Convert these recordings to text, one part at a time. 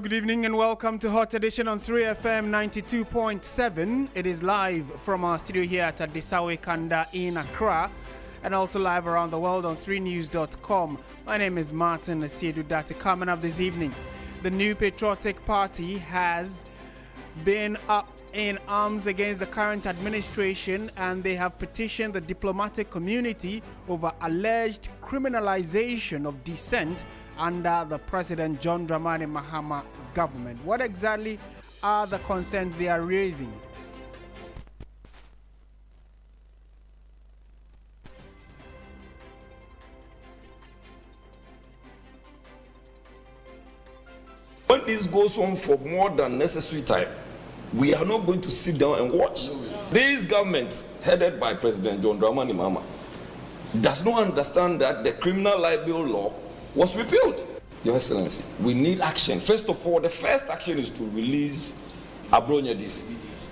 good evening and welcome to Hot Edition on 3FM 92.7. It is live from our studio here at Adisawe Kanda in Accra and also live around the world on 3news.com. My name is Martin Asiedu-Dartey. Coming up this evening, the New Patriotic Party has been up in arms against the current administration, and they have petitioned the diplomatic community over alleged criminalisation of dissent under the President John Dramani Mahama government. What exactly are the concerns they are raising? When this goes on for more than necessary time, we are not going to sit down and watch. This government, headed by President John Dramani Mahama, does not understand that the criminal libel law was repealed. Your Excellency, we need action. First of all, the first action is to release Abronyadis.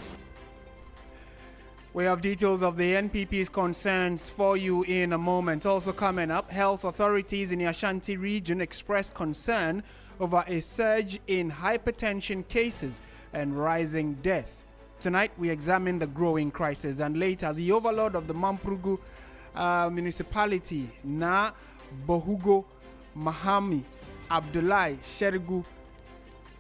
We have details of the NPP's concerns for you in a moment. Also coming up, health authorities in the Ashanti region expressed concern over a surge in hypertension cases and rising death. Tonight, we examine the growing crisis, and later, the overlord of the Mamprugu municipality, Na Bohugo Mahami Abdullahi Shergu,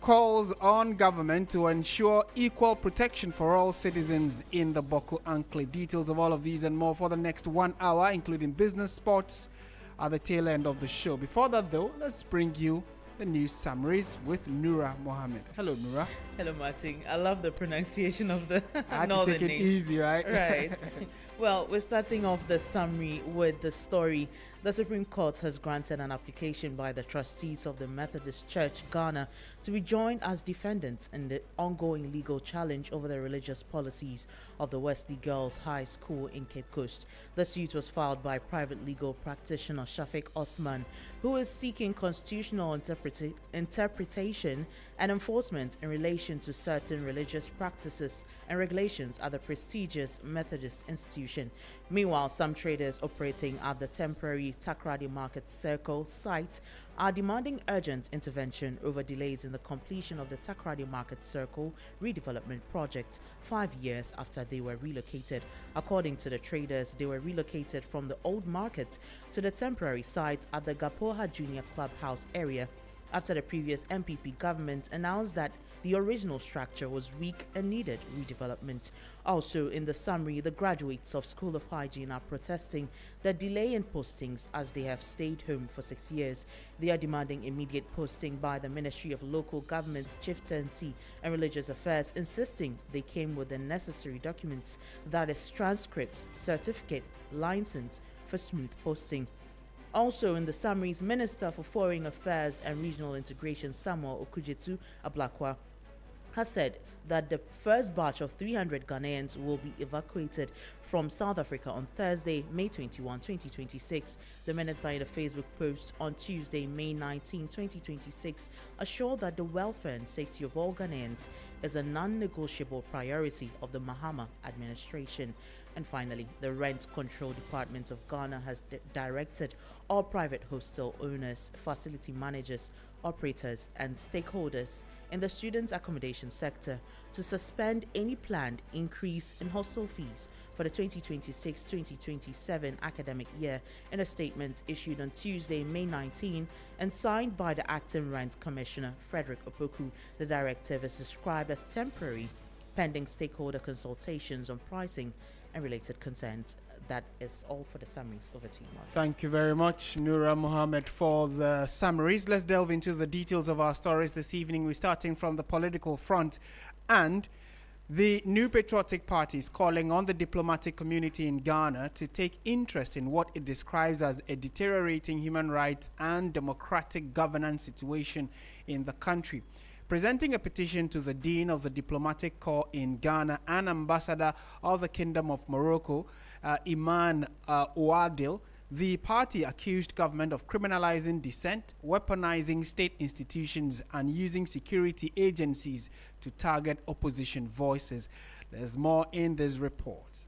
calls on government to ensure equal protection for all citizens in the Boko Enclave. Details of all of these and more for the next 1 hour, including business, sports, at the tail end of the show. Before that, though, let's bring you the news summaries with Nura Mohammed. Hello, Nura. Hello, Martin. I love the pronunciation of the I had northern to take it name. easy, right? Right. Well, we're starting off the summary with the story. The Supreme Court has granted an application by the trustees of the Methodist Church, Ghana, to be joined as defendants in the ongoing legal challenge over the religious policies of the Wesley Girls High School in Cape Coast. The suit was filed by private legal practitioner Shafiq Osman, who is seeking constitutional interpretation and enforcement in relation to certain religious practices and regulations at the prestigious Methodist institution. Meanwhile, some traders operating at the temporary Takoradi Market Circle site are demanding urgent intervention over delays in the completion of the Takoradi Market Circle redevelopment project 5 years after they were relocated. According to the traders, they were relocated from the old market to the temporary site at the Gapoha Junior Clubhouse area after the previous MPP government announced that the original structure was weak and needed redevelopment. Also, in the summary, the graduates of School of Hygiene are protesting the delay in postings as they have stayed home for 6 years. They are demanding immediate posting by the Ministry of Local Government's Chieftaincy and Religious Affairs, insisting they came with the necessary documents, that is, transcript, certificate, license for smooth posting. Also in the summaries, Minister for Foreign Affairs and Regional Integration Samuel Okujetu Ablakwa has said that the first batch of 300 Ghanaians will be evacuated from South Africa on Thursday, May 21, 2026. The minister in a Facebook post on Tuesday, May 19, 2026, assured that the welfare and safety of all Ghanaians is a non-negotiable priority of the Mahama administration. And finally, the Rent Control Department of Ghana has directed all private hostel owners, facility managers, operators, and stakeholders in the student accommodation sector to suspend any planned increase in hostel fees for the 2026-2027 academic year. In a statement issued on Tuesday, May 19, and signed by the Acting Rent Commissioner, Frederick Opoku, the directive is described as temporary, pending stakeholder consultations on pricing and related concerns. That is all for the summaries. Over to you, Mark. Thank you very much, Nura Mohammed, for the summaries. Let's delve into the details of our stories this evening. We're starting from the political front, and the New Patriotic Party is calling on the diplomatic community in Ghana to take interest in what it describes as a deteriorating human rights and democratic governance situation in the country. Presenting a petition to the Dean of the Diplomatic Corps in Ghana and Ambassador of the Kingdom of Morocco, Iman Ouadil, the party accused government of criminalizing dissent, weaponizing state institutions, and using security agencies to target opposition voices. There's more in this report.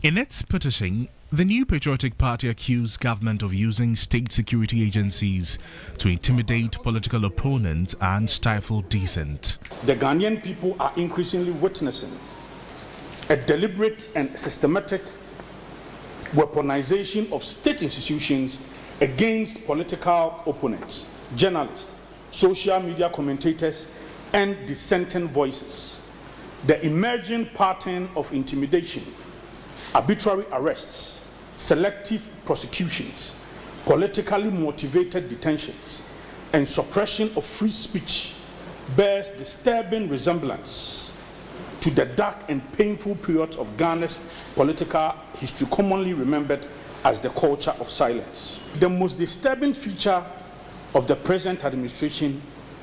In its petition, the New Patriotic Party accused government of using state security agencies to intimidate political opponents and stifle dissent. The Ghanaian people are increasingly witnessing a deliberate and systematic weaponization of state institutions against political opponents, journalists, social media commentators, and dissenting voices. The emerging pattern of intimidation, arbitrary arrests, selective prosecutions, politically motivated detentions, and suppression of free speech bears disturbing resemblance to the dark and painful periods of Ghana's political history, commonly remembered as the culture of silence. The most disturbing feature of the present administration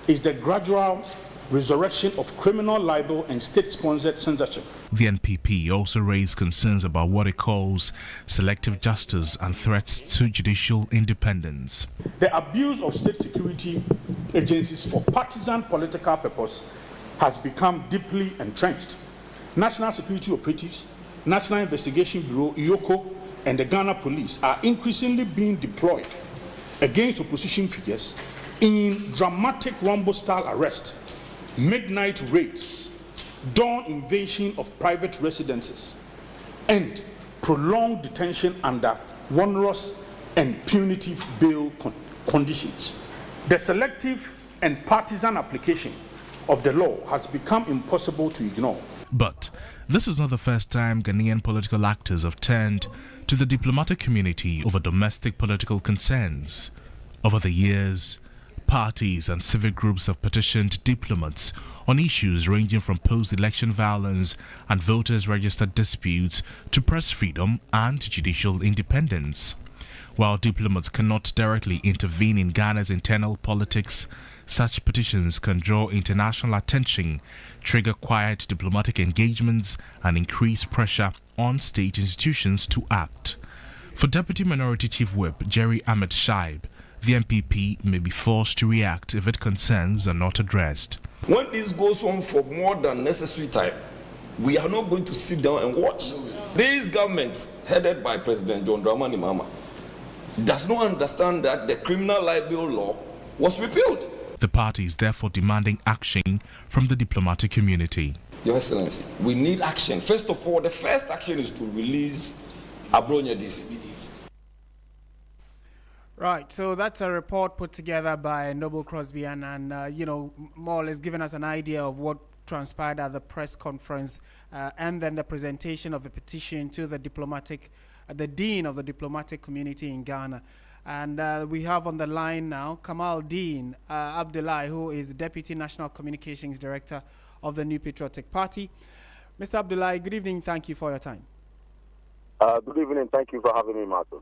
is the gradual resurrection of criminal libel and state-sponsored censorship. The NPP also raised concerns about what it calls selective justice and threats to judicial independence. The abuse of state security agencies for partisan political purpose has become deeply entrenched. National security operatives, National Investigation Bureau, IOCO, and the Ghana Police are increasingly being deployed against opposition figures in dramatic Rambo-style arrest, midnight raids, dawn invasion of private residences, and prolonged detention under onerous and punitive bail conditions. The selective and partisan application of the law has become impossible to ignore. But this is not the first time Ghanaian political actors have turned to the diplomatic community over domestic political concerns. Over the years, parties and civic groups have petitioned diplomats on issues ranging from post-election violence and voters register disputes to press freedom and judicial independence. While diplomats cannot directly intervene in Ghana's internal politics, such petitions can draw international attention, trigger quiet diplomatic engagements, and increase pressure on state institutions to act. For Deputy Minority Chief Whip Jerry Ahmed Shaib, the NPP may be forced to react if its concerns are not addressed. When this goes on for more than necessary time, we are not going to sit down and watch. This government, headed by President John Dramani Mahama, does not understand that the criminal libel law was repealed. The party is therefore demanding action from the diplomatic community. Your Excellency, we need action. First of all, the first action is to release Abronya this. Right, so that's a report put together by Noble Crosby and more or less giving us an idea of what transpired at the press conference and then the presentation of a petition to the Dean of the Diplomatic Community in Ghana. And we have on the line now Kamal Dean Abdullahi, who is the Deputy National Communications Director of the New Patriotic Party. Mr. Abdullahi, good evening. Thank you for your time. Good evening. Thank you for having me, Martin.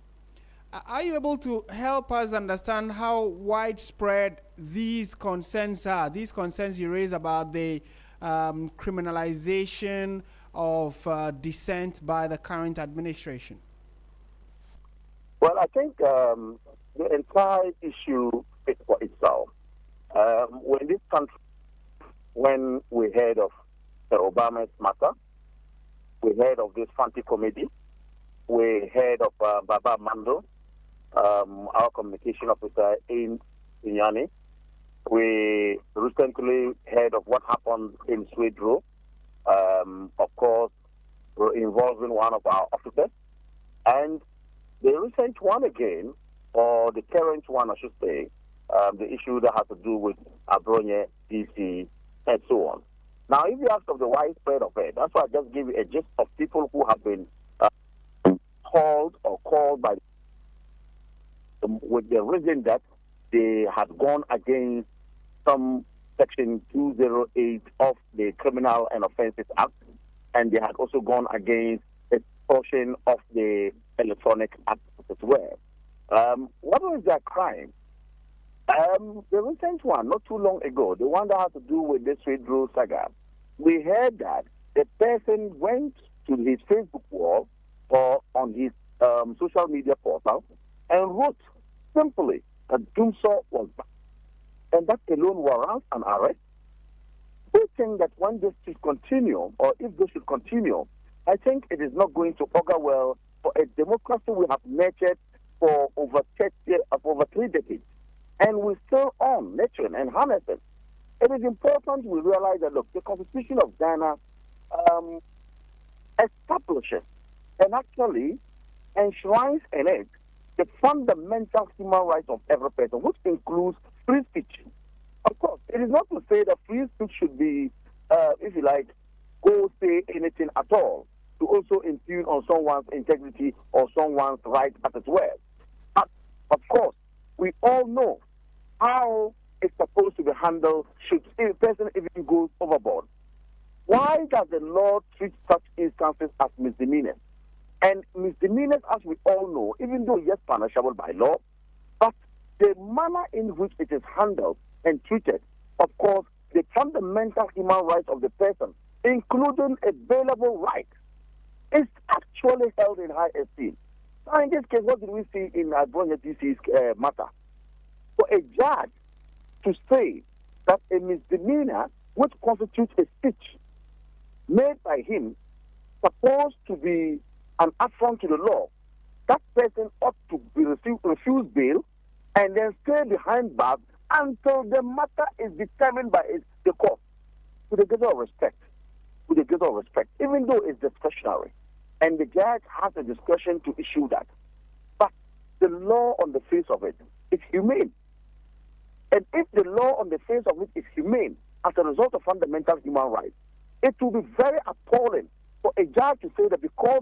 Are you able to help us understand how widespread these concerns are? These concerns you raise about the criminalization of dissent by the current administration? Well, I think the entire issue speaks for itself. When we heard of the Obama's matter, we heard of this Fanti committee, we heard of Baba Mando, our communication officer in Inyani. We recently heard of what happened in Swedro, of course, involving one of our officers. And the recent one again, or the current one, I should say, the issue that has to do with Abronya, DC, and so on. Now, if you ask of the widespread of it, that's why I just give you a gist of people who have been called by with the reason that they had gone against some section 208 of the Criminal and Offences Act, and they had also gone against a portion of the Electronic Act as well. What was their crime? The recent one, not too long ago, the one that had to do with this Swedro saga, we heard that the person went to his Facebook wall or on his social media portal and wrote simply that Doomsaw was back. And that alone warrants an arrest. We think that when this should continue, or if this should continue, I think it is not going to augur well for a democracy we have nurtured for over 3 decades. And we're still on nurturing and harnessing. It is important we realize that, look, the Constitution of Ghana establishes and actually enshrines in it the fundamental human rights of every person, which includes free speech. Of course, it is not to say that free speech should be, if you like, go say anything at all, to also impugn on someone's integrity or someone's right as it were. But, of course, we all know how it's supposed to be handled should a person even go overboard. Why does the law treat such instances as misdemeanors? And misdemeanors, as we all know, even though yes, punishable by law, but the manner in which it is handled and treated, of course, the fundamental human rights of the person, including a bailable right, is actually held in high esteem. Now, in this case, what did we see in Adwonya DC's matter? For a judge to say that a misdemeanor, which constitutes a speech made by him, supposed to be an affront to the law, that person ought to be refuse bail and then stay behind bars until the matter is determined by the court. With a greater respect, even though it's discretionary, and the judge has the discretion to issue that. But the law on the face of it is humane. And if the law on the face of it is humane as a result of fundamental human rights, it will be very appalling for a judge to say that because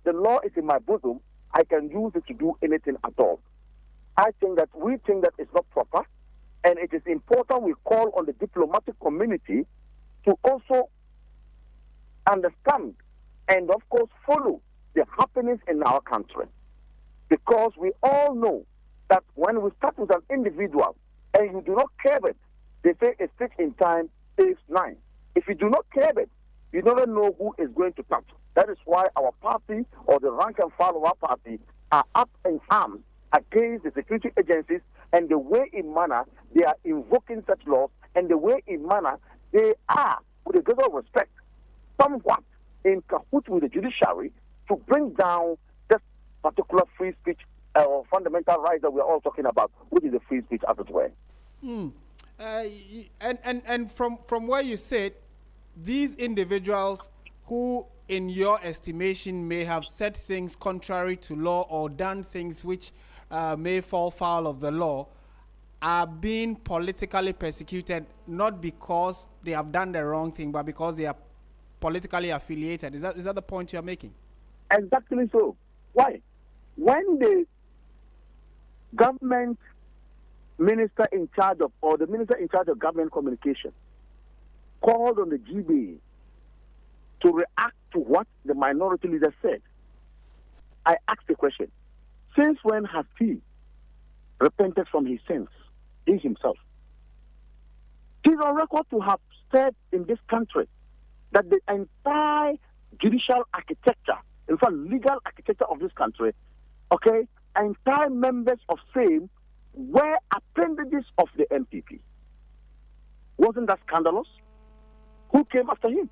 the law is in my bosom, I can use it to do anything at all. We think that it's not proper, and it is important we call on the diplomatic community to also understand and, of course, follow the happenings in our country. Because we all know that when we start with an individual and you do not care it, they say a stitch in time saves 9. If you do not care it, you never know who is going to touch. That is why our party or the rank and file of our party are up in arms against the security agencies and the way in manner they are invoking such laws and the way in manner they are, with a greater respect, somewhat in cahoots with the judiciary to bring down this particular free speech or fundamental rights that we are all talking about, which is the free speech as it were. And from where you sit, these individuals who, in your estimation, may have said things contrary to law or done things which may fall foul of the law, are being politically persecuted not because they have done the wrong thing, but because they are politically affiliated. Is that the point you are making? Exactly so. Why? When the government minister in charge of, or the minister in charge of government communication, called on the GB to react to what the minority leader said, I asked the question, since when has he repented from his sins, he himself? He's on record to have said in this country that the entire judicial architecture, in fact, legal architecture of this country, okay, entire members of same were appendages of the MPP. Wasn't that scandalous? Who came after him?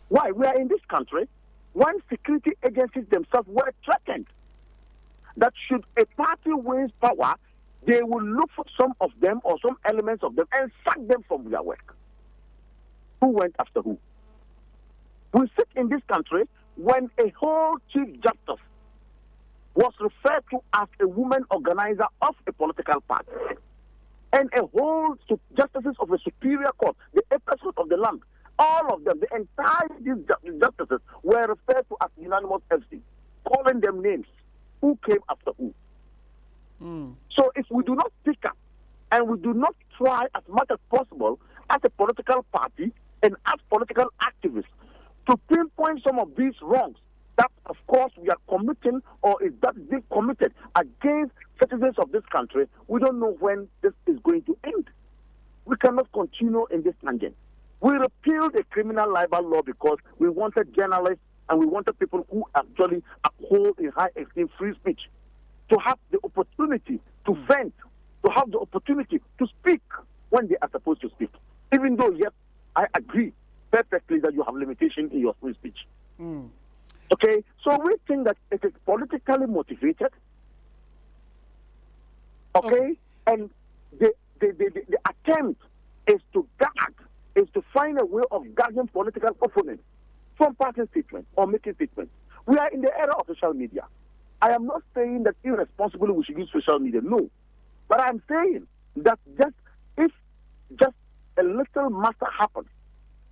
Why? We are in this country when security agencies themselves were threatened that should a party win power, they will look for some of them or some elements of them and sack them from their work. Who went after who? We sit in this country when a whole chief justice was referred to as a woman organizer of a political party, and a whole justices of a superior court, the apex court of the land, all of them, the entire these justices were referred to as unanimous FC, calling them names. Who came after who? So if we do not pick up and we do not try as much as possible as a political party and as political activists to pinpoint some of these wrongs that, of course, we are committing or is that being committed against citizens of this country, we don't know when this is going to end. We cannot continue in this tangent. We repealed the criminal libel law because we wanted journalists and we wanted people who actually uphold in high esteem free speech to have the opportunity to vent, to have the opportunity to speak when they are supposed to speak. Even though, yes, I agree, perfectly that you have limitation in your free speech. Okay, so we think that it is politically motivated. Okay, and the attempt is to find a way of guarding political opponents from passing statements or making statements. We are in the era of social media. I am not saying that irresponsibly we should use social media, no. But I'm saying that if a little matter happens,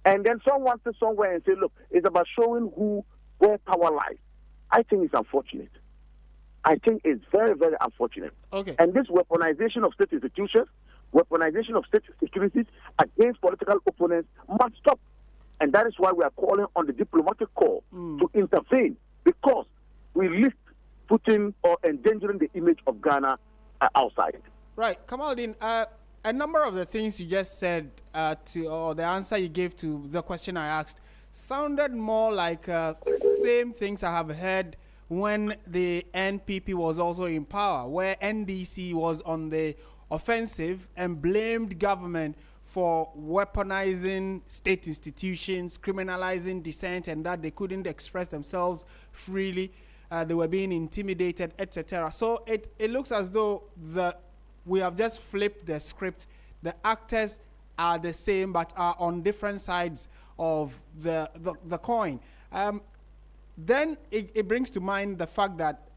and then someone says somewhere and say, look, it's about showing where power lies, I think it's unfortunate. I think it's very, very unfortunate. Okay. And this weaponization of state institutions, weaponization of state securities against political opponents must stop. And that is why we are calling on the diplomatic corps to intervene, because we risk putting or endangering the image of Ghana outside. Right. Kamaldeen, a number of the things you just said or the answer you gave to the question I asked sounded more like same things I have heard when the NPP was also in power, where NDC was on the offensive and blamed government for weaponizing state institutions, criminalizing dissent, and that they couldn't express themselves freely. They were being intimidated, etc. So it looks as though we have just flipped the script. The actors are the same but are on different sides of the coin. Then it brings to mind the fact that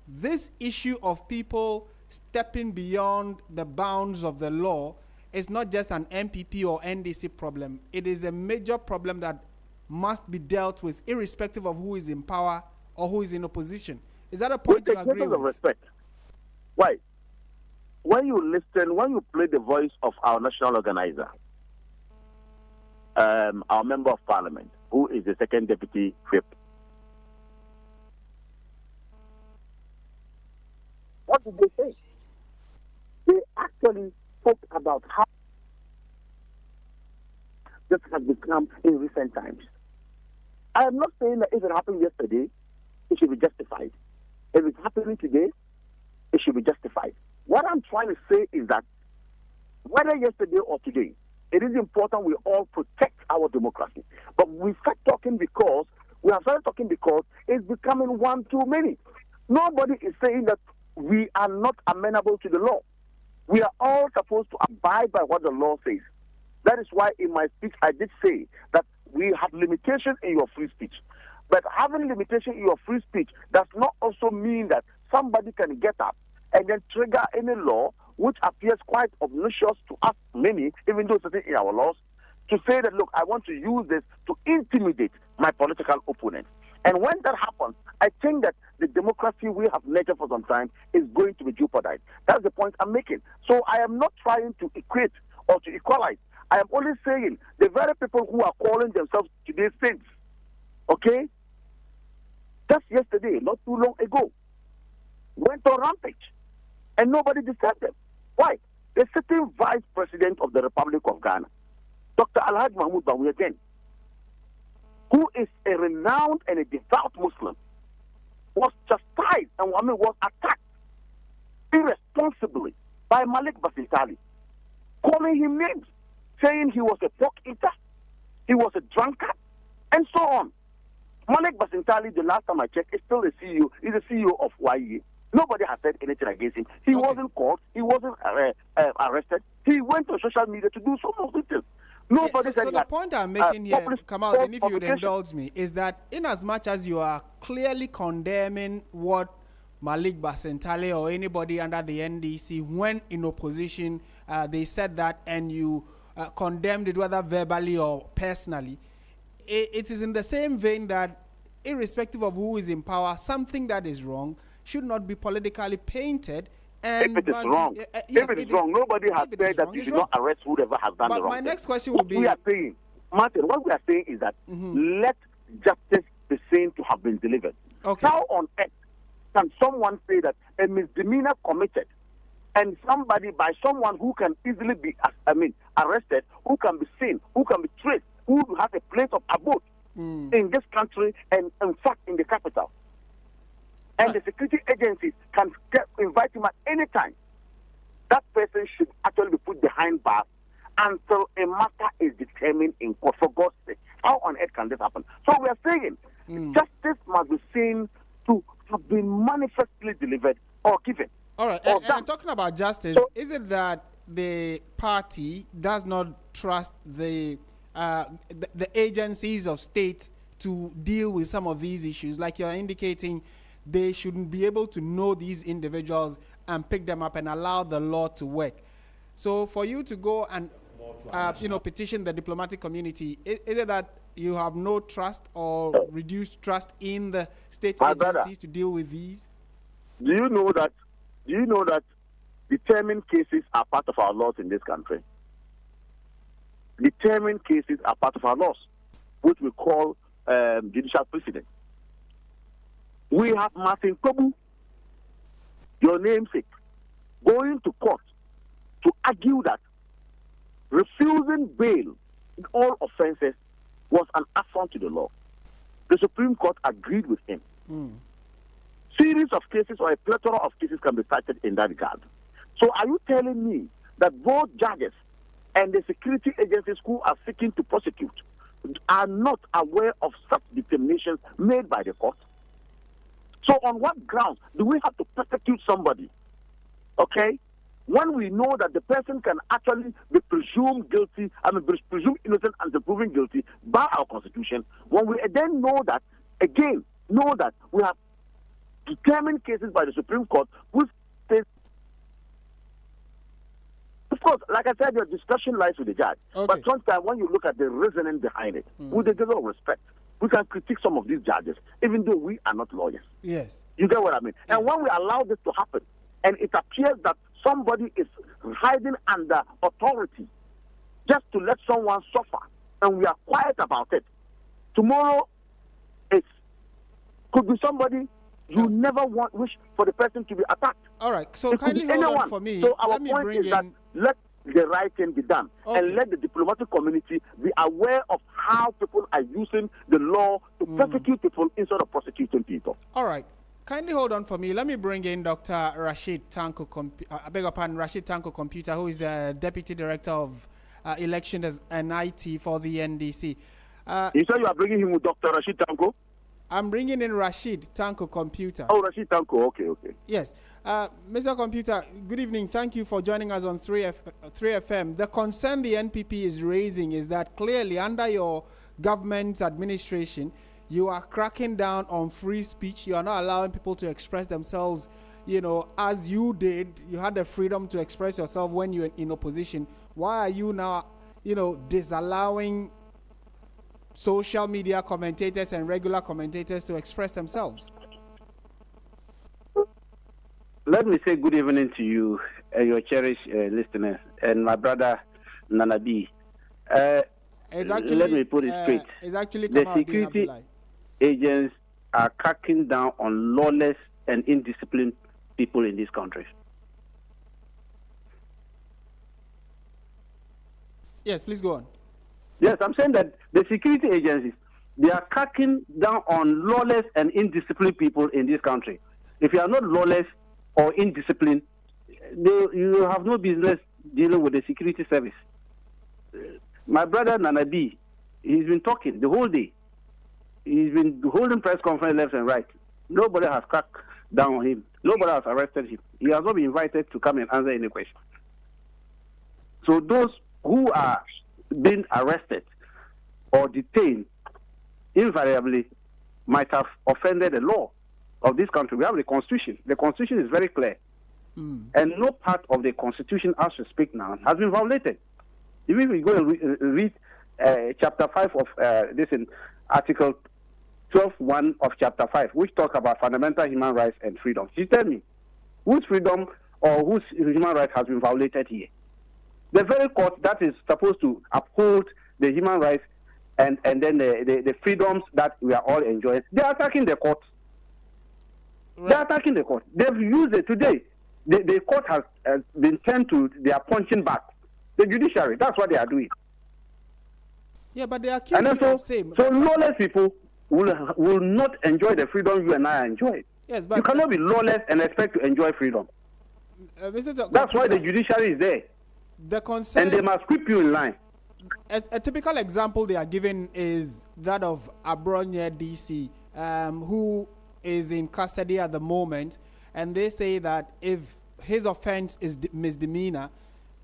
this issue of people stepping beyond the bounds of the law is not just an MPP or NDC problem. It is a major problem that must be dealt with irrespective of who is in power or who is in opposition. Is that a point you agree with? Of respect. Why? When you play the voice of our national organizer, our member of parliament, who is the second deputy whip, what did they say? They actually spoke about how this has become in recent times. I am not saying that if it happened yesterday, it should be justified. If it's happening today, it should be justified. What I'm trying to say is that whether yesterday or today, it is important we all protect our democracy. But we have started talking because it's becoming one too many. Nobody is saying that we are not amenable to the law. We are all supposed to abide by what the law says. That is why in my speech I did say that we have limitations in your free speech. But having limitation in your free speech does not also mean that somebody can get up and then trigger any law which appears quite obnoxious to us many, even though it's in our laws, to say that, look, I want to use this to intimidate my political opponent. And when that happens, I think that the democracy we have nurtured for some time is going to be jeopardized. That's the point I'm making. So I am not trying to equate or to equalize. I am only saying the very people who are calling themselves today's saints, okay, just yesterday, not too long ago, went on rampage. And nobody disturbed them. Why? The sitting vice president of the Republic of Ghana, Dr. Alhaji Mahmoud Bawi again, who is a renowned and a devout Muslim, was chastised and was attacked irresponsibly by Malik Basintali, calling him names, saying he was a pork eater, he was a drunkard, and so on. Malik Basintali, the last time I checked, is still the CEO. He's the CEO of YE. Nobody has said anything against him. He wasn't caught. He wasn't arrested. He went to social media to do some of the things. Nobody said so the point I'm making here, Kamal, and if you would indulge me, is that in as much as you are clearly condemning what Malik Basintali or anybody under the NDC, when in opposition, they said that, and you condemned it whether verbally or personally, it is in the same vein that irrespective of who is in power, something that is wrong should not be politically painted. And if it is wrong, if it is wrong, nobody has said that you should not arrest whoever has done the wrong thing. My next question would be... we are saying, Martin, what we are saying is that let justice be seen to have been delivered. Okay. How on earth can someone say that a misdemeanor committed and somebody by someone who can easily be, arrested, who can be seen, who can be traced, who has a place of abode in this country and in fact in the capital, and the security agencies can invite him at any time, that person should actually be put behind bars until a matter is determined in court, for God's sake. How on earth can this happen? So we are saying justice must be seen to have been manifestly delivered or given. All right. Or And talking about justice, so, is it that the party does not trust the agencies of state to deal with some of these issues? Like you're indicating, they shouldn't be able to know these individuals and pick them up and allow the law to work. So for you to go and petition the diplomatic community, is it that you have no trust or reduced trust in the state agencies to deal with these? Do you know that determined cases are part of our laws in this country? Determined cases are part of our laws, which we call judicial precedent. We have Martin Kobu, your namesake, going to court to argue that refusing bail in all offenses was an affront to the law. The Supreme Court agreed with him. Series of cases or a plethora of cases can be cited in that regard. So are you telling me that both judges and the security agencies who are seeking to prosecute are not aware of such determinations made by the court? So on what grounds do we have to prosecute somebody, okay, when we know that the person can actually be presumed guilty, presumed innocent until proven guilty by our Constitution, when we then know that we have determined cases by the Supreme Court which says, of course, like I said, your discussion lies with the judge. Okay. But sometimes when you look at the reasoning behind it, with a degree of respect, we can critique some of these judges, even though we are not lawyers. Yes. You get what I mean? And when we allow this to happen, and it appears that somebody is hiding under authority just to let someone suffer, and we are quiet about it, tomorrow it could be somebody you never wish for the person to be attacked. All right. So It could kindly be hold anyone. on for me. So our Let me point bring is that let the right thing be done, and let the diplomatic community be aware of how people are using the law to persecute people instead of prosecuting people. All right. Kindly hold on for me. Let me bring in Dr. Rashid Tanko, Rashid Tanko Computer, who is the Deputy Director of Elections and IT for the NDC. You said you are bringing him with Dr. Rashid Tanko? I'm bringing in Rashid Tanko Computer. Oh, Rashid Tanko. Okay. Yes. Mr. Computer, good evening. Thank you for joining us on 3FM. The concern the NPP is raising is that clearly under your government's administration, you are cracking down on free speech. You are not allowing people to express themselves, as you did. You had the freedom to express yourself when you were in opposition. Why are you now, disallowing social media commentators and regular commentators to express themselves? Let me say good evening to you, your cherished listeners, and my brother Nanabi. Let me put it straight. It's actually the security agents are cracking down on lawless and indisciplined people in this country. Yes, please go on. Yes, I'm saying that the security agencies, they are cracking down on lawless and indisciplined people in this country. If you are not lawless or indisciplined, you have no business dealing with the security service. My brother Nanabi, he's been talking the whole day. He's been holding press conference left and right. Nobody has cracked down on him. Nobody has arrested him. He has not been invited to come and answer any question. So those who are being arrested or detained invariably might have offended the law of this country. We have the Constitution. The Constitution is very clear. And no part of the Constitution, as we speak now, has been violated. Even if we go and read chapter 5 of this in Article 12.1 of chapter 5, which talk about fundamental human rights and freedoms. You tell me, whose freedom or whose human right has been violated here? The very court that is supposed to uphold the human rights and then the freedoms that we are all enjoying, they are attacking the court. Right. They are attacking the court. They've used it today. The court has been turned to their punching bag. The judiciary, that's what they are doing. Yeah, but they are accusing you of same. So lawless people will not enjoy the freedom you and I enjoy. Yes, but you cannot be lawless and expect to enjoy freedom. That's why the judiciary is there. The concern, and they must keep you in line. a typical example they are given is that of Abronye DC, who is in custody at the moment, and they say that if his offense is misdemeanor,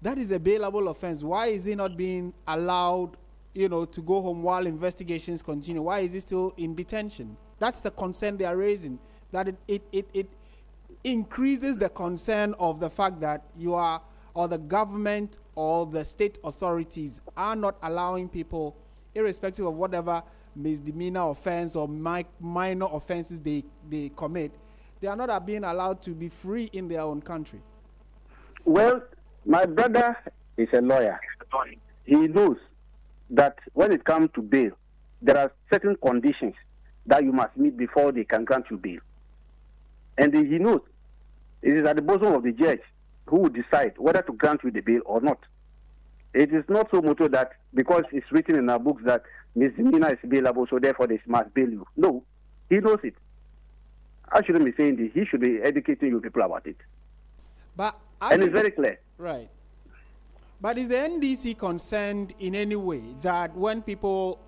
that is a bailable offense. Why is he not being allowed, to go home while investigations continue? Why is he still in detention? That's the concern they are raising, that it increases the concern of the fact that the government or the state authorities are not allowing people, irrespective of whatever misdemeanor offense or minor offenses they commit, they are not being allowed to be free in their own country. Well, my brother is a lawyer. He knows that when it comes to bail, there are certain conditions that you must meet before they can grant you bail. And he knows it is at the bosom of the judge who will decide whether to grant you the bail or not. It is not so much that because it's written in our books that misdemeanor is bailable, so therefore they must bail you. No, he knows it. I shouldn't be saying this. He should be educating you people about it. And it's very clear. Right. But is the NDC concerned in any way that when people,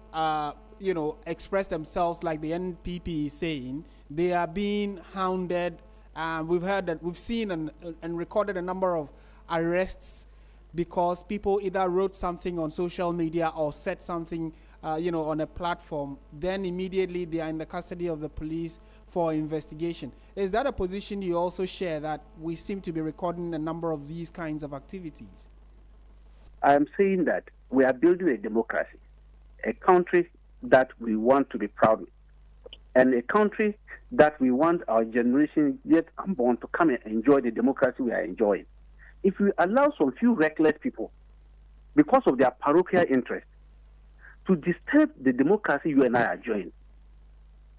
express themselves like the NPP is saying, they are being hounded? We've seen and recorded a number of arrests because people either wrote something on social media or said something, on a platform. Then immediately they are in the custody of the police for investigation. Is that a position you also share, that we seem to be recording a number of these kinds of activities? I am saying that we are building a democracy, a country that we want to be proud of, and a country that we want our generation yet unborn to come and enjoy the democracy we are enjoying. If we allow some few reckless people, because of their parochial interest, to disturb the democracy you and I are enjoying,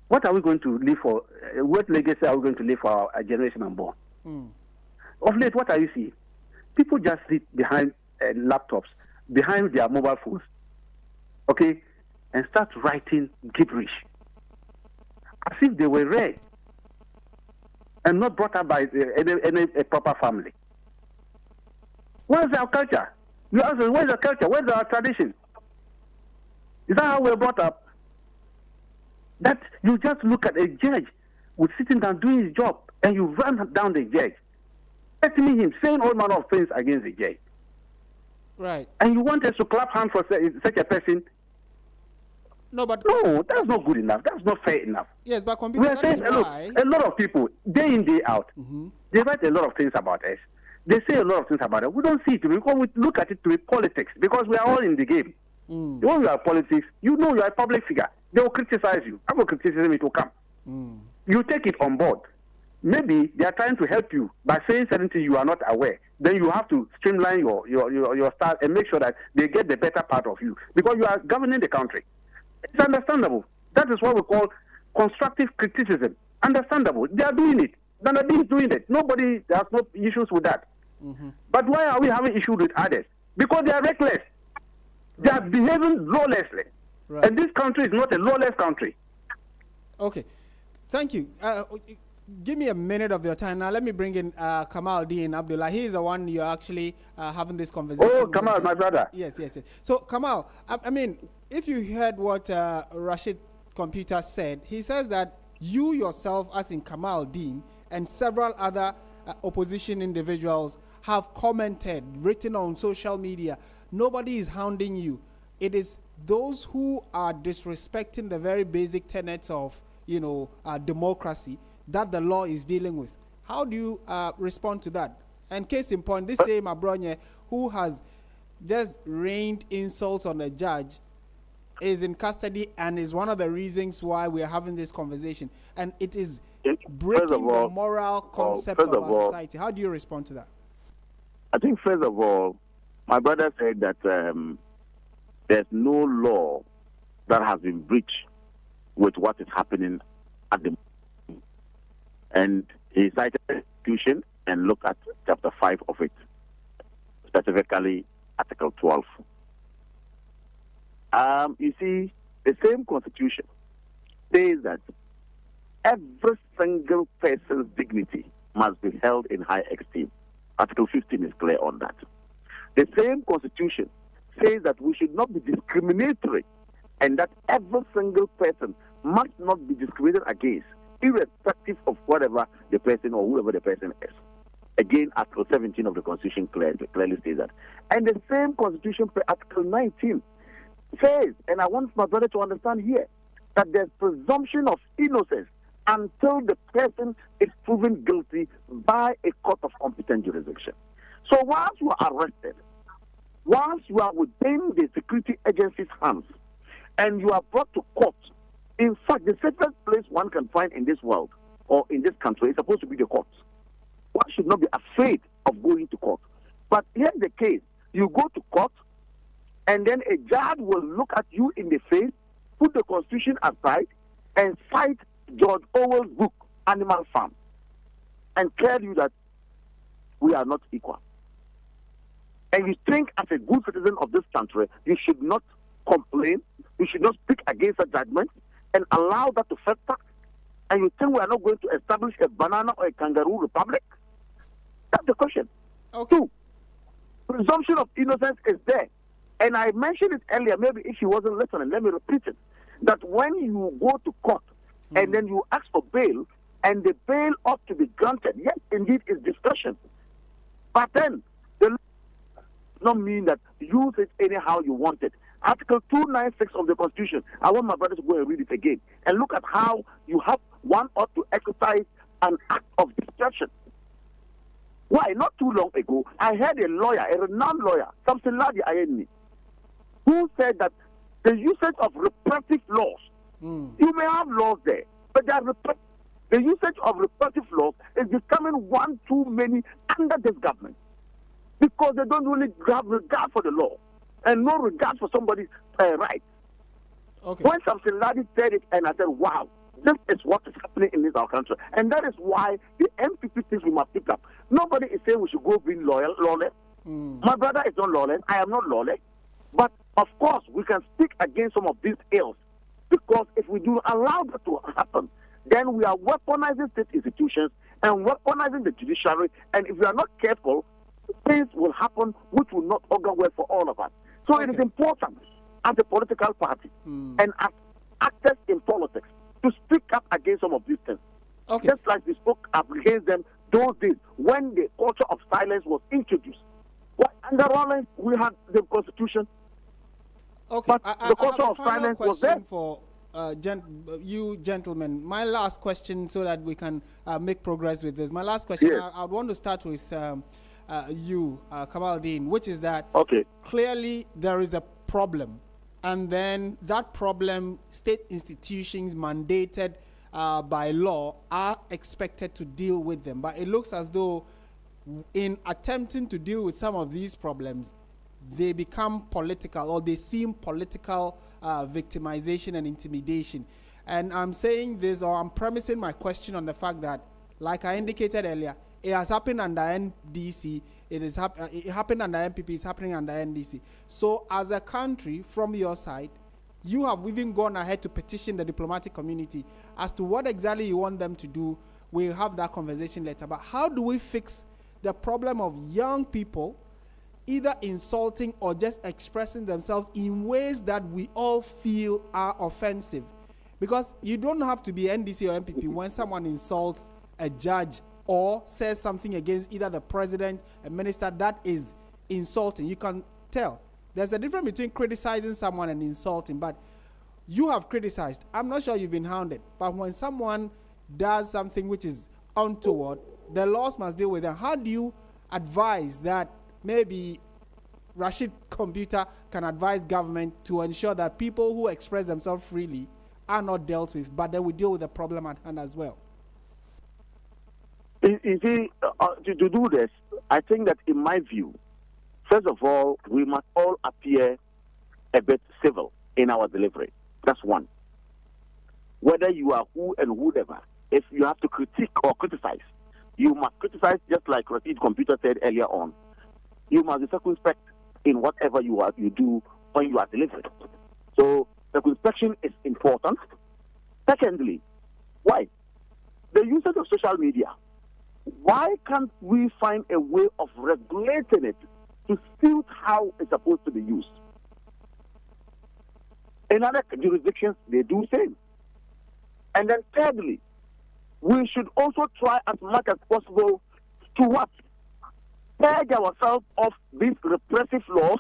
what are we going to leave for? What legacy are we going to leave for our generation unborn? Of late, what are you seeing? People just sit behind laptops, behind their mobile phones, okay, and start writing gibberish, as if they were read and not brought up by any proper family. Where's our culture? You ask us, where's our culture? Where's our tradition? Is that how we're brought up? That you just look at a judge who's sitting down doing his job and you run down the judge, threatening him, saying all manner of things against the judge. Right. And you want us to clap hands for such a person? No, that's not good enough. That's not fair enough. Yes, but we are saying, look, a lot of people, day in, day out, they write a lot of things about us. They say a lot of things about us. We don't see it because we look at it to be politics, because we are all in the game. When you are politics, you know you are a public figure. They will criticize you. How will criticism it will come? You take it on board. Maybe they are trying to help you by saying something you are not aware. Then you have to streamline your style and make sure that they get the better part of you, because you are governing the country. It's understandable. That is what we call constructive criticism. Understandable. They are doing it. Danadi is doing it. Nobody has no issues with that. But why are we having issues with others? Because they are reckless. They are behaving lawlessly. Right. And this country is not a lawless country. Okay. Thank you. Give me a minute of your time. Now let me bring in Kamal Dean Abdullah. He is the one you're actually having this conversation with. Oh, Kamal, my brother. Yes. So, Kamal, I mean, if you heard what Rashid Computer said, he says that you yourself, as in Kamal Dean, and several other opposition individuals have commented, written on social media. Nobody is hounding you. It is those who are disrespecting the very basic tenets of, democracy that the law is dealing with. How do you respond to that? And case in point, this same Abronye, who has just rained insults on a judge, is in custody and is one of the reasons why we are having this conversation. And it is breaking the moral concept of our society. How do you respond to that? I think, first of all, my brother said that there's no law that has been breached with what is happening at the moment. And he cited the Constitution and looked at Chapter 5 of it, specifically Article 12. You see, the same Constitution says that every single person's dignity must be held in high esteem. Article 15 is clear on that. The same Constitution says that we should not be discriminatory and that every single person must not be discriminated against, irrespective of whatever the person or whoever the person is. Again, Article 17 of the Constitution clearly says that. And the same Constitution, Article 19, says, and I want my brother to understand here, that there's presumption of innocence until the person is proven guilty by a court of competent jurisdiction. So once you are arrested, once you are within the security agency's hands, and you are brought to court, in fact, the safest place one can find in this world or in this country is supposed to be the courts. One should not be afraid of going to court. But here's the case. You go to court, and then a judge will look at you in the face, put the Constitution aside, and cite George Orwell's book, Animal Farm, and tell you that we are not equal. And you think, as a good citizen of this country, you should not complain, you should not speak against a judgment, and allow that to fester. And you think we are not going to establish a banana or a kangaroo republic? That's the question. Okay. Two, presumption of innocence is there. And I mentioned it earlier, maybe if you wasn't listening, let me repeat it. That when you go to court and then you ask for bail, and the bail ought to be granted, yes, indeed, it's discretion. But then, the law does not mean that use it anyhow you want it. Article 296 of the Constitution, I want my brothers to go and read it again, and look at how you have one ought to exercise an act of discretion. Why? Not too long ago, I heard a lawyer, a renowned lawyer, Samson-Ladi Ayeni, who said that the usage of repressive laws, you may have laws there, but the usage of repressive laws is becoming one too many under this government, because they don't really have regard for the law and no regard for somebody's rights. Okay. When Samson-Ladi said it, and I said, wow, this is what is happening in this our country. And that is why the MPP things we must pick up. Nobody is saying we should go being lawless. My brother is not lawless. I am not lawless. But, of course, we can speak against some of these ills, because if we do allow that to happen, then we are weaponizing state institutions and weaponizing the judiciary. And if we are not careful, things will happen which will not augur well for all of us. So it is important as a political party and as actors in politics to speak up against some of these things. Okay. Just like we spoke up against them those days when the culture of silence was introduced. Well, under Rollins, we had the Constitution. Okay. But the culture of silence was there. For you gentlemen, my last question, so that we can make progress with this. My last question, Yes. I would want to start with you, Kamaldeen, which is that clearly there is a problem, and then that problem, state institutions mandated by law are expected to deal with them. But it looks as though in attempting to deal with some of these problems, they become political, or they seem political victimization and intimidation. And I'm saying this, or I'm premising my question on the fact that, like I indicated earlier, it has happened under NDC, it happened under MPP, it's happening under NDC. So as a country, from your side, you have even gone ahead to petition the diplomatic community as to what exactly you want them to do. We'll have that conversation later. But how do we fix the problem of young people either insulting or just expressing themselves in ways that we all feel are offensive? Because you don't have to be NDC or MPP when someone insults a judge or says something against either the president, a minister, that is insulting. You can tell. There's a difference between criticizing someone and insulting, but you have criticized. I'm not sure you've been hounded, but when someone does something which is untoward, the laws must deal with them. How do you advise that maybe Rashid Computer can advise government to ensure that people who express themselves freely are not dealt with, but then we deal with the problem at hand as well? You see, to do this, I think that in my view, first of all, we must all appear a bit civil in our delivery. That's one. Whether you are who and whatever, if you have to critique or criticize, you must criticize just like Rashid Computer said earlier on. You must be circumspect in whatever you do when you are delivering. So circumspection is important. Secondly, why? The usage of social media. Why can't we find a way of regulating it to suit how it's supposed to be used? In other jurisdictions, they do same. And then thirdly, we should also try as much as possible to what? Purge ourselves of these repressive laws,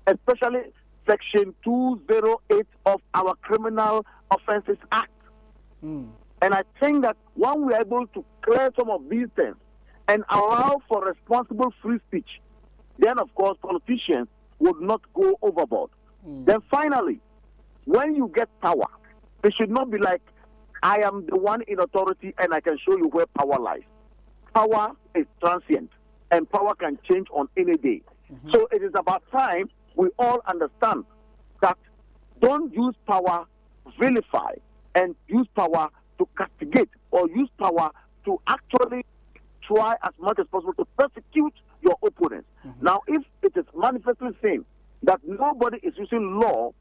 especially Section 208 of our Criminal Offences Act. And I think that when we are able to clear some of these things and allow for responsible free speech, then of course politicians would not go overboard. Then finally, when you get power, it should not be like, I am the one in authority and I can show you where power lies. Power is transient and power can change on any day. So it is about time we all understand that don't use power to vilify and use power to castigate or use power to actually try as much as possible to persecute your opponents. Now, if it is manifestly seen that nobody is using law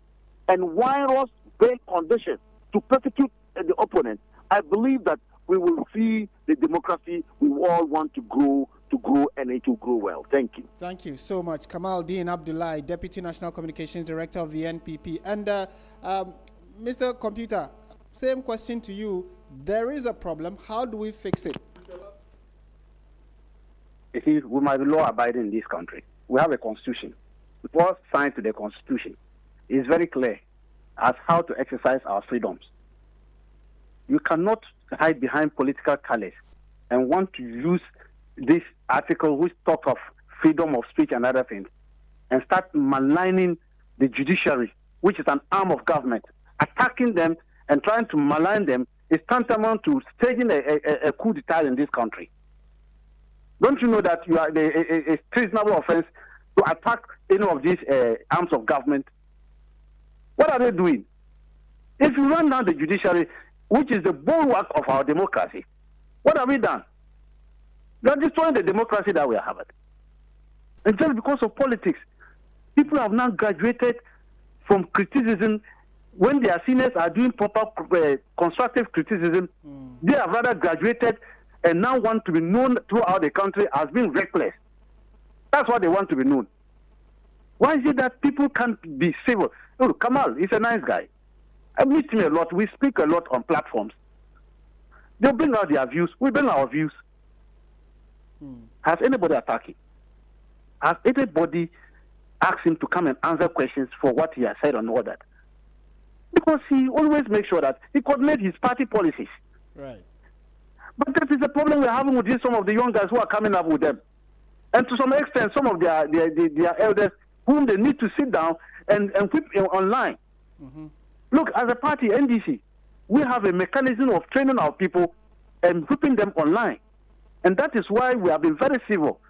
and virus bail conditions to persecute the opponent, I believe that we will see the democracy we all want to grow, and it will grow well. Thank you. Thank you so much. Kamal Dean Abdullahi, Deputy National Communications Director of the NPP. And Mr. Computer, same question to you. There is a problem. How do we fix it? You see, we might be law-abiding in this country. We have a constitution. Before signed to the constitution, it's very clear as how to exercise our freedoms. You cannot hide behind political colors and want to use this article which talks of freedom of speech and other things and start maligning the judiciary, which is an arm of government. Attacking them and trying to malign them is tantamount to staging a coup d'etat in this country. Don't you know that you are a treasonable offense to attack any of these arms of government? What are they doing? If you run down the judiciary, which is the bulwark of our democracy, what have we done? You are destroying the democracy that we are having. And just because of politics, people have now graduated from criticism. When their seniors are doing proper constructive criticism, they have rather graduated and now want to be known throughout the country as being reckless. That's what they want to be known. Why is it that people can't be civil? Oh, Kamal, he's a nice guy. I meet him a lot. We speak a lot on platforms. They bring out their views. We bring our views. Has anybody attacked him? Has anybody asked him to come and answer questions for what he has said and all that? Because he always makes sure that he coordinates his party policies. Right. But that is the problem we're having with this, some of the young guys who are coming up with them. And to some extent, some of their elders whom they need to sit down and whip online. Look, as a party, NDC, we have a mechanism of training our people and whipping them online. And that is why we have been very civil.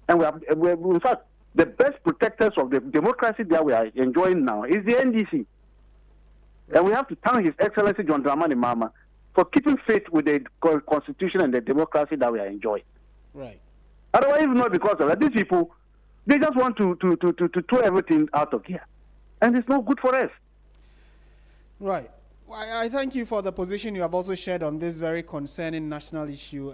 And we're in fact, the best protectors of the democracy that we are enjoying now is the NDC. And we have to thank His Excellency John Dramani Mahama for keeping faith with the constitution and the democracy that we are enjoying. Right. Otherwise, if not because of that, these people, they just want to throw everything out of gear. And it's not good for us. Right. I thank you for the position you have also shared on this very concerning national issue.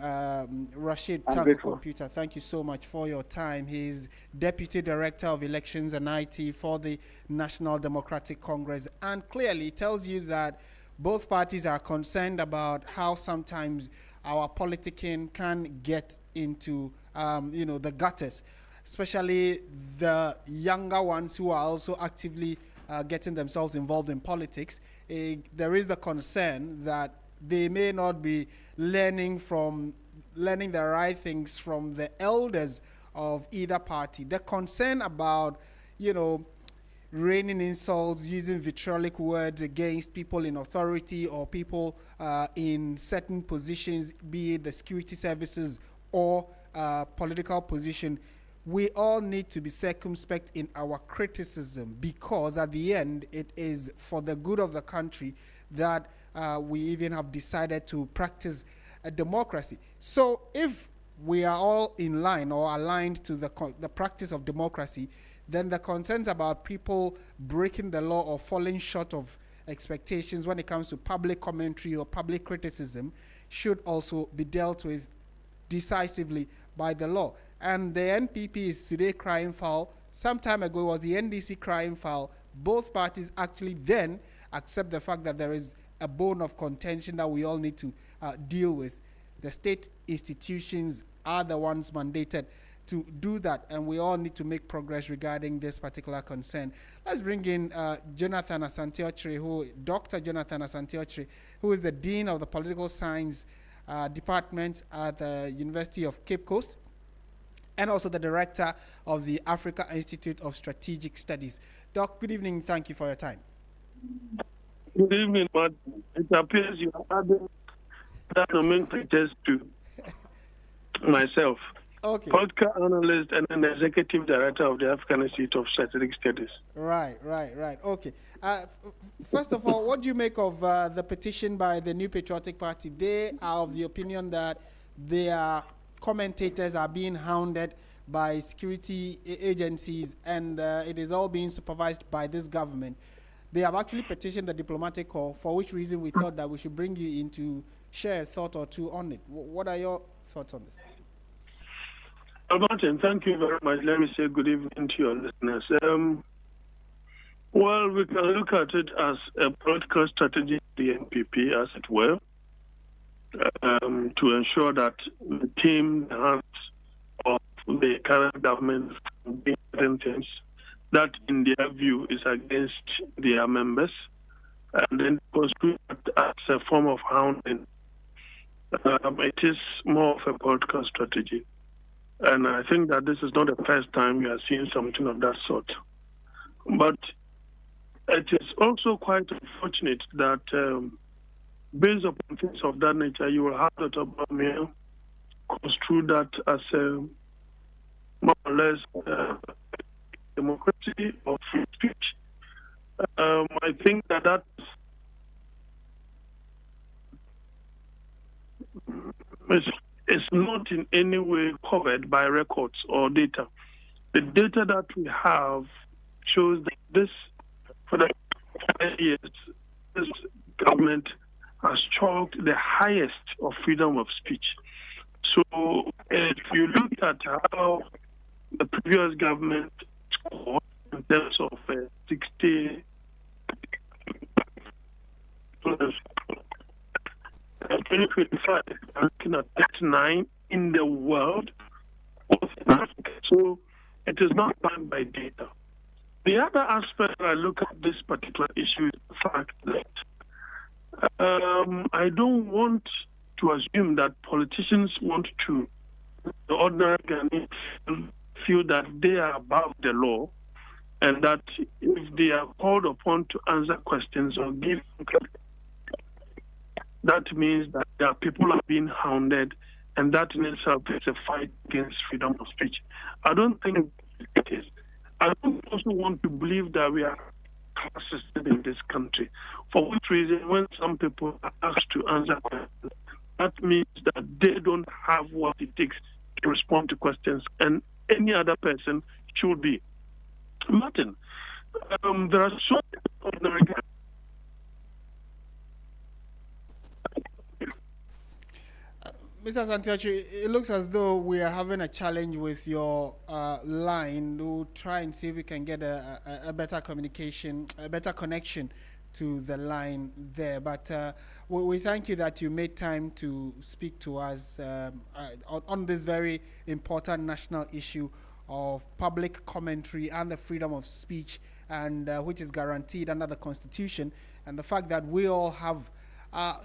Rashid Tanko Computer, thank you so much for your time. He's Deputy Director of Elections and IT for the National Democratic Congress, and clearly tells you that both parties are concerned about how sometimes our politicking can get into the gutters, especially the younger ones who are also actively getting themselves involved in politics. There is the concern that they may not be learning the right things from the elders of either party. The concern about, raining insults, using vitriolic words against people in authority or people in certain positions, be it the security services or political position. We all need to be circumspect in our criticism, because at the end, it is for the good of the country that we even have decided to practice a democracy. So if we are all in line or aligned to the practice of democracy, then the concerns about people breaking the law or falling short of expectations when it comes to public commentary or public criticism should also be dealt with decisively by the law. And the NPP is today crying foul. Some time ago it was the NDC crying foul, both parties actually then accept the fact that there is a bone of contention that we all need to deal with. The state institutions are the ones mandated to do that, and we all need to make progress regarding this particular concern. Let's bring in Jonathan Asante-Okyere, Dr. Jonathan Asante-Okyere, who is the Dean of the Political Science Department at the University of Cape Coast, and also the Director of the Africa Institute of Strategic Studies. Doc, good evening. Thank you for your time. Good evening, Martin. It appears you are adding that nomenclature to myself. Okay. Political analyst and an executive director of the African Institute of Strategic Studies. Right. Okay. First of all, what do you make of the petition by the New Patriotic Party? They are of the opinion that their commentators are being hounded by security agencies, and it is all being supervised by this government. They have actually petitioned the diplomatic corps, for which reason we thought that we should bring you in to share a thought or two on it. What are your thoughts on this? Martin, thank you very much. Let me say good evening to your listeners. Well, we can look at it as a political strategy, the NPP, as it were, to ensure that the team, the hands of the current government, certain things that, in their view, is against their members, and then construe it as a form of hounding. It is more of a political strategy. And I think that this is not the first time we are seeing something of that sort. But it is also quite unfortunate that based upon things of that nature, you will have the top mayor construe that as a more or less democracy or free speech. I think that is not in any way covered by records or data. The data that we have shows that this, for the 5 years, this government has chalked the highest of freedom of speech. So if you look at how the previous government scored in terms of 60, 2025, looking at 39 in the world, both in Africa. So it is not done by data. The other aspect I look at this particular issue is the fact that I don't want to assume that politicians want to, the ordinary Ghanaians feel that they are above the law, and that if they are called upon to answer questions or give, that means that their people are being hounded, and that in itself is a fight against freedom of speech. I don't think it is. I don't also want to believe that we are class system in this country. For which reason, when some people are asked to answer questions, that means that they don't have what it takes to respond to questions, and any other person should be. Martin, there are so many ordinary guys. Mr. Asante-Okyere, it looks as though we are having a challenge with your line. We'll try and see if we can get a better communication, a better connection to the line there. But we thank you that you made time to speak to us on this very important national issue of public commentary and the freedom of speech, and which is guaranteed under the Constitution, and the fact that we all have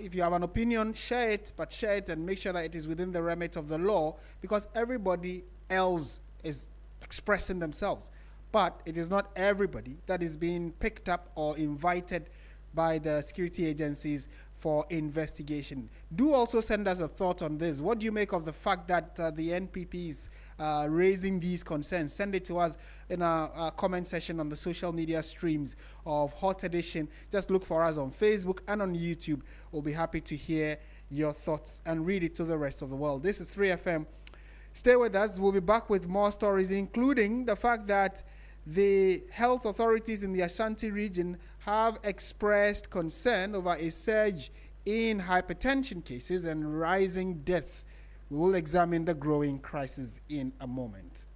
if you have an opinion, share it, but share it and make sure that it is within the remit of the law, because everybody else is expressing themselves. But it is not everybody that is being picked up or invited by the security agencies for investigation. Do also send us a thought on this. What do you make of the fact that the NPP is raising these concerns? Send it to us in a comment section on the social media streams of Hot Edition. Just look for us on Facebook and on YouTube. We'll be happy to hear your thoughts and read it to the rest of the world. This is 3FM. Stay with us. We'll be back with more stories, including the fact that the health authorities in the Ashanti region have expressed concern over a surge in hypertension cases and rising death. We will examine the growing crisis in a moment.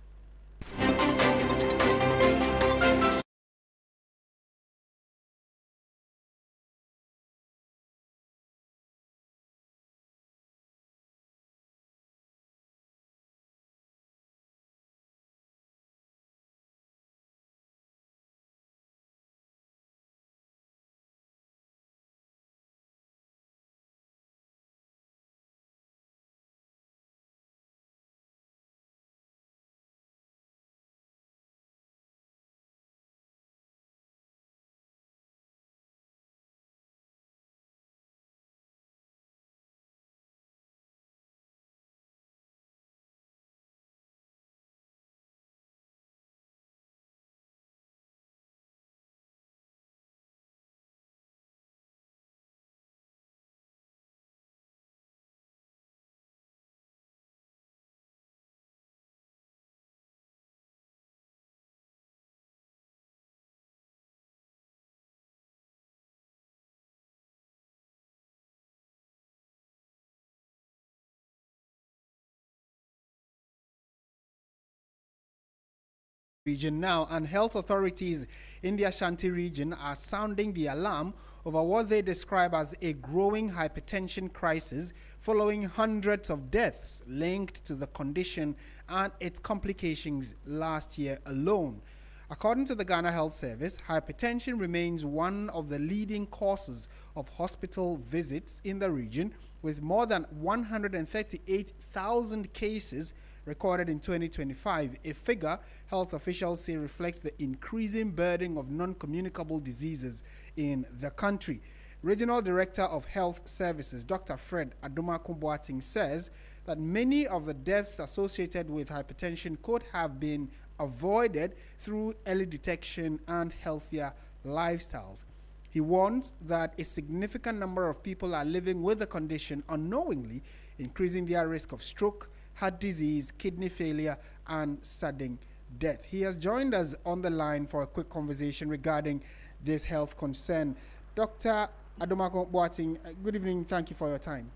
region now, and health authorities in the Ashanti region are sounding the alarm over what they describe as a growing hypertension crisis following hundreds of deaths linked to the condition and its complications last year alone. According to the Ghana Health Service, hypertension remains one of the leading causes of hospital visits in the region, with more than 138,000 cases recorded in 2025, a figure health officials say reflects the increasing burden of non-communicable diseases in the country. Regional Director of Health Services, Dr. Fred Adumaku-Boateng, says that many of the deaths associated with hypertension could have been avoided through early detection and healthier lifestyles. He warns that a significant number of people are living with the condition unknowingly, increasing their risk of stroke, heart disease, kidney failure, and sudden death. He has joined us on the line for a quick conversation regarding this health concern. Dr. Adumaku-Boateng, good evening. Thank you for your time.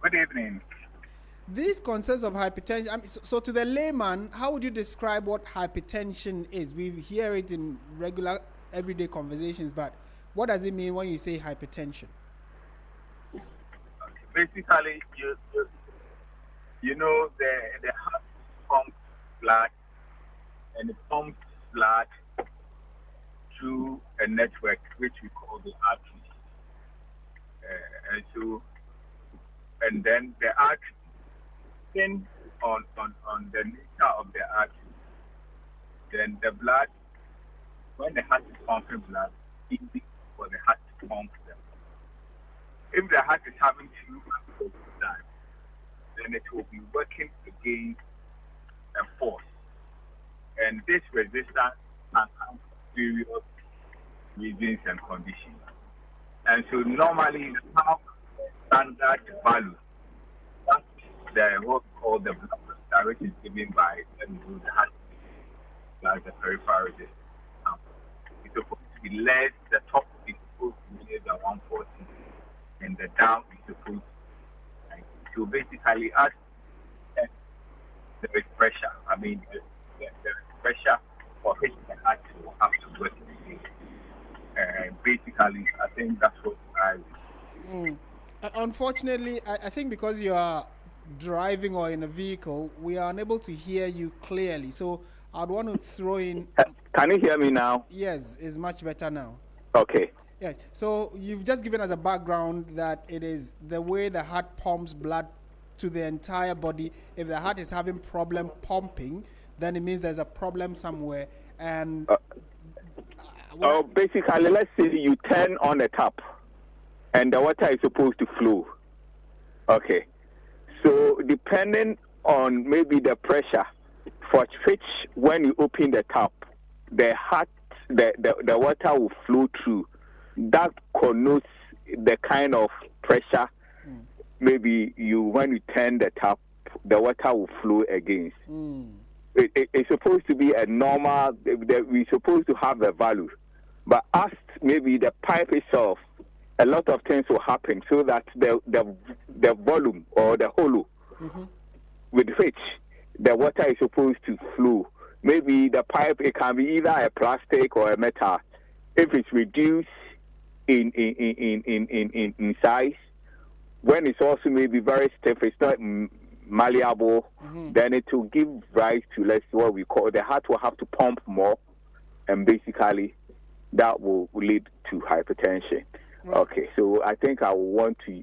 Good evening. These concerns of hypertension, so to the layman, how would you describe what hypertension is? We hear it in regular, everyday conversations, but what does it mean when you say hypertension? Basically, you know, the heart pumps blood, and it pumps blood through a network which we call the arteries. And then the artery, depends on the nature of the artery. Then the blood, when the heart is pumping blood, it's easy for the heart to pump them. If the heart is having too much blood, then it will be working against a force. And this resistance can come from various reasons and conditions. And so normally you have standard value. That's what we call the blood pressure, which is given by the heart, like the peripheral resistance. It's supposed to be less, the top is supposed to be less than 140, and the down is supposed to be 90. So basically, as there is pressure, I mean, there is pressure for which the heart will have to work against. Basically, I think that's what I Unfortunately, I think because you are driving or in a vehicle, we are unable to hear you clearly. So I'd want to throw in... Can you hear me now? Yes, it's much better now. Okay. Yes. So you've just given us a background that it is the way the heart pumps blood to the entire body. If the heart is having problem pumping, then it means there's a problem somewhere. And basically, let's say you turn on a tap and the water is supposed to flow. Okay. So depending on maybe the pressure for which when you open the tap, the water will flow through. That connotes the kind of pressure maybe when you turn the tap, the water will flow against. It's supposed to be a normal, we're supposed to have a value. But as maybe the pipe itself, a lot of things will happen so that the volume or the hollow with which the water is supposed to flow, maybe the pipe, it can be either a plastic or a metal. If it's reduced in size, when it's also maybe very stiff, it's not malleable, then it will give rise to what we call, the heart will have to pump more, and basically that will lead to hypertension. Right. Okay, so I think I will want to.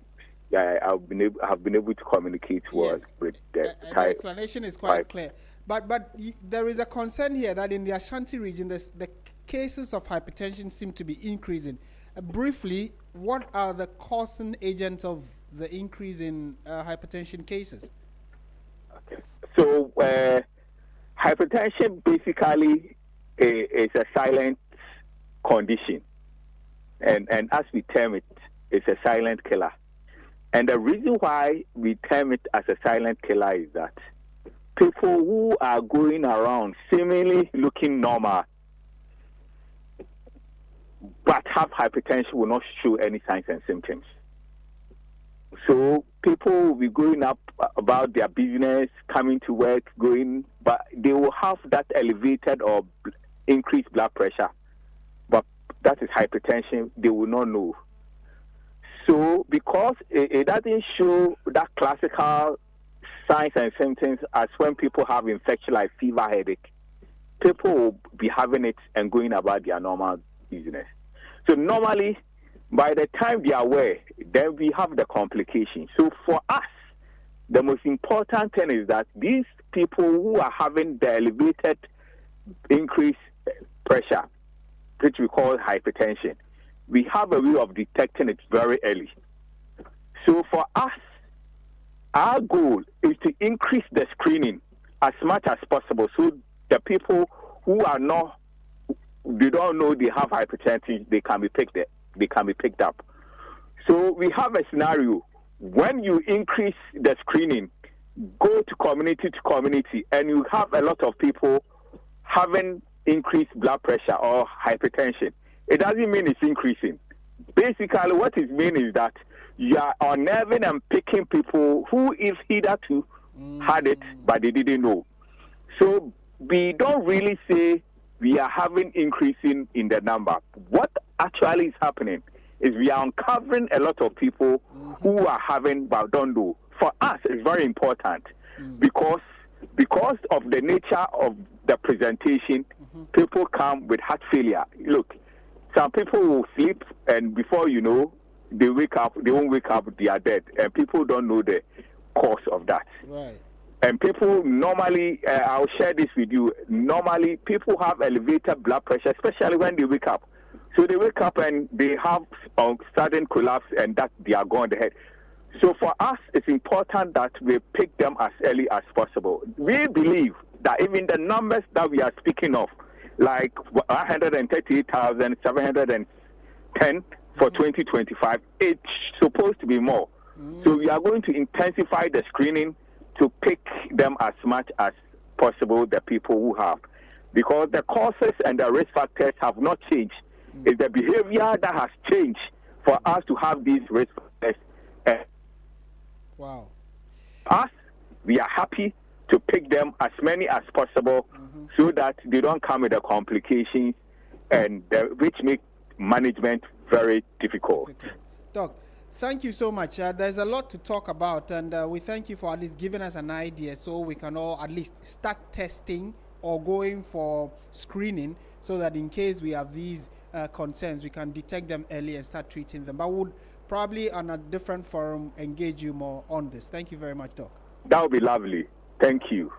Have been able to communicate with the explanation is quite clear. But there is a concern here that in the Ashanti region, the cases of hypertension seem to be increasing. Briefly, what are the causing agents of the increase in hypertension cases? Okay. So hypertension basically is a silent condition. And as we term it, it's a silent killer. And the reason why we term it as a silent killer is that people who are going around seemingly looking normal but have hypertension will not show any signs and symptoms. So people will be going up about their business, coming to work, but they will have that elevated or increased blood pressure. But that is hypertension, they will not know. So because it doesn't show that classical signs and symptoms as when people have infection like fever, headache, people will be having it and going about their normal business. So normally, by the time they are aware, then we have the complication. So for us, the most important thing is that these people who are having the elevated increased pressure, which we call hypertension, we have a way of detecting it very early. So for us, our goal is to increase the screening as much as possible so the people who are not, they don't know they have hypertension, they can be picked up. So we have a scenario. When you increase the screening, go to community, and you have a lot of people having increased blood pressure or hypertension. It doesn't mean it's increasing. Basically, what it means is that you are unnerving and picking people who, if hitherto had it, but they didn't know. So we don't really say we are having increasing in the number. What actually is happening is we are uncovering a lot of people who are having but don't know. For us, it's very important because of the nature of the presentation, people come with heart failure. Look, some people will sleep and before you know, they wake up, they won't wake up, they are dead. And people don't know the cause of that. Right. And people normally, I'll share this with you, normally people have elevated blood pressure, especially when they wake up. So they wake up and they have sudden collapse and that they are going ahead. So for us, it's important that we pick them as early as possible. We believe that even the numbers that we are speaking of, like 138,710 for 2025, it's supposed to be more. So we are going to intensify the screening to pick them as much as possible, the people who have. Because the causes and the risk factors have not changed. It's the behavior that has changed for us to have these risk factors. Wow. Us, we are happy to pick them as many as possible so that they don't come with the complications and which make management very difficult. Doc, thank you so much. There's a lot to talk about, and we thank you for at least giving us an idea so we can all at least start testing or going for screening so that in case we have these concerns, we can detect them early and start treating them. But would probably on a different forum engage you more on this. Thank you very much, Doc. That would be lovely. Thank you.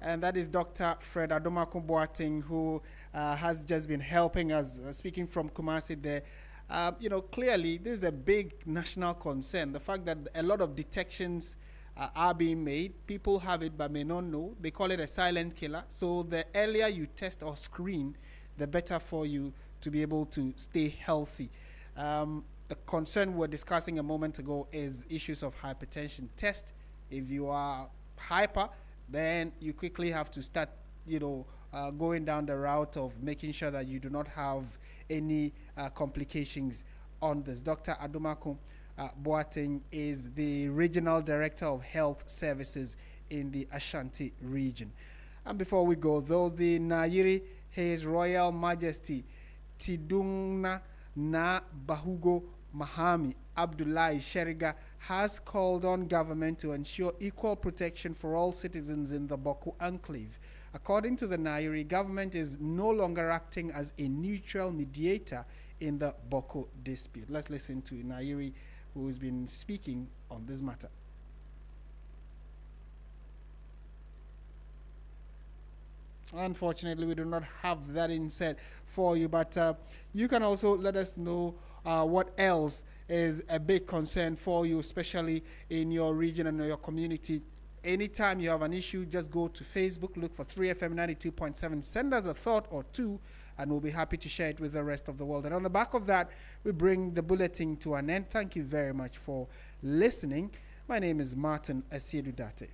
And that is Dr. Fred Adomaku-Boateng, who has just been helping us, speaking from Kumasi there. Clearly, this is a big national concern. The fact that a lot of detections are being made. People have it but may not know. They call it a silent killer. So the earlier you test or screen, the better for you to be able to stay healthy. The concern we were discussing a moment ago is issues of hypertension. Test. If you are hyper, then you quickly have to start, going down the route of making sure that you do not have any complications on this. Dr. Adomaku Boateng is the Regional Director of Health Services in the Ashanti region. And before we go, though, the Nairi, His Royal Majesty Tidungna Na Bahugo Mahami Abdullahi Sheriga has called on government to ensure equal protection for all citizens in the Boku enclave. According to the Nairi, government is no longer acting as a neutral mediator in the Boku dispute. Let's listen to Nairi, who's been speaking on this matter. Unfortunately, we do not have that inset for you, but you can also let us know what else is a big concern for you, especially in your region and your community. Anytime you have an issue, just go to Facebook, look for 3FM 92.7, send us a thought or two, and we'll be happy to share it with the rest of the world. And on the back of that, we bring the bulletin to an end. Thank you very much for listening. My name is Martin Asiedu-Dartey.